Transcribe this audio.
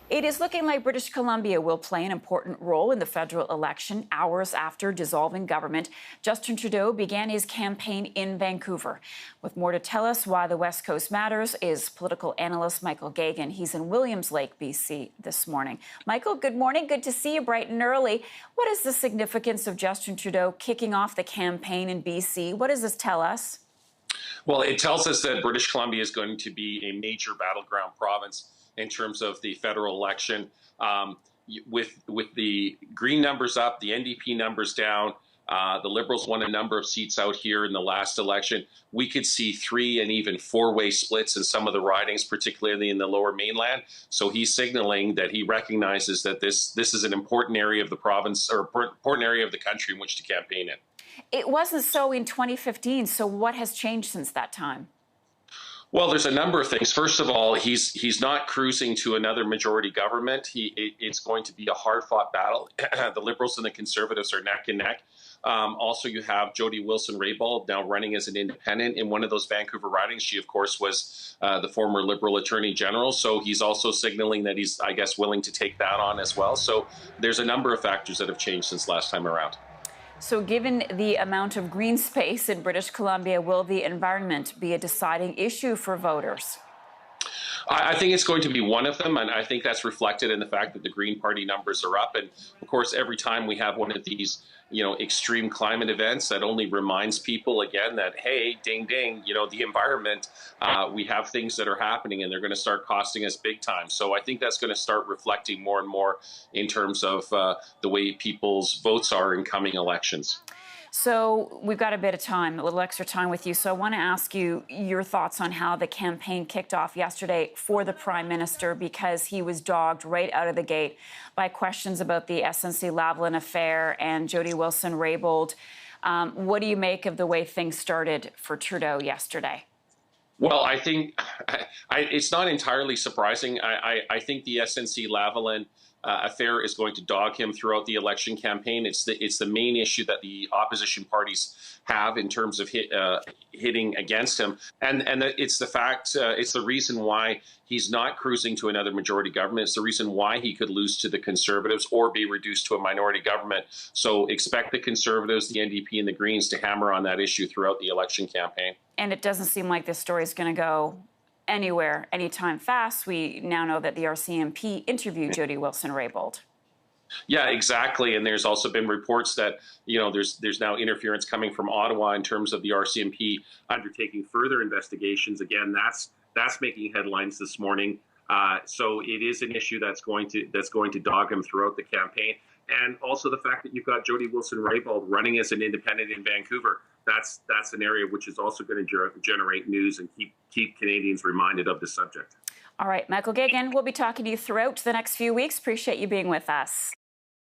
It is looking like British Columbia will play an important role in the federal election. Hours after dissolving government, Justin Trudeau began his campaign in Vancouver. With more to tell us why the West Coast matters is political analyst Michael Gagan. He's in Williams Lake, BC this morning. Michael, good morning. Good to see you bright and early. What is the significance of Justin Trudeau kicking off the campaign in BC? What does this tell us? Well, it tells us that British Columbia is going to be a major battleground province in terms of the federal election. With the Green numbers up, the NDP numbers down, the Liberals won a number of seats out here in the last election. We could see 3- and even 4-way splits in some of the ridings, particularly in the Lower Mainland. So he's signaling that he recognizes that this is an important area of the province, or important area of the country in which to campaign in. It wasn't so in 2015, so what has changed since that time? Well, there's a number of things. First of all, he's not cruising to another majority government. It's going to be a hard-fought battle. The Liberals and the Conservatives are neck and neck. Also, you have Jody Wilson-Raybould now running as an independent in one of those Vancouver ridings. She, of course, was the former Liberal Attorney General. So he's also signaling that he's, I guess, willing to take that on as well. So there's a number of factors that have changed since last time around. So given the amount of green space in British Columbia, will the environment be a deciding issue for voters? I think it's going to be one of them, and I think that's reflected in the fact that the Green Party numbers are up. And of course, every time we have one of these, extreme climate events, that only reminds people again that, hey, ding, ding, the environment, we have things that are happening and they're going to start costing us big time. So I think that's going to start reflecting more and more in terms of the way people's votes are in coming elections. So we've got a bit of time, a little extra time with you. So I want to ask you your thoughts on how the campaign kicked off yesterday for the Prime Minister, because he was dogged right out of the gate by questions about the SNC-Lavalin affair and Jody Wilson-Raybould. What do you make of the way things started for Trudeau yesterday? Well, I think it's not entirely surprising. I think the SNC-Lavalin affair is going to dog him throughout the election campaign. It's the main issue that the opposition parties have in terms of hitting against him, and it's the reason why he's not cruising to another majority government. It's the reason why he could lose to the Conservatives or be reduced to a minority government. So expect the Conservatives, the NDP, and the Greens to hammer on that issue throughout the election campaign. And it doesn't seem like this story is going to go anywhere anytime fast. We now know that the RCMP interviewed Jody Wilson-Raybould. Yeah, exactly. And there's also been reports that, there's now interference coming from Ottawa in terms of the RCMP undertaking further investigations. Again, that's making headlines this morning. So it is an issue that's going to dog him throughout the campaign. And also the fact that you've got Jody Wilson-Raybould running as an independent in Vancouver. That's an area which is also going to generate news and keep Canadians reminded of the subject. All right, Michael Gagan, we'll be talking to you throughout the next few weeks. Appreciate you being with us.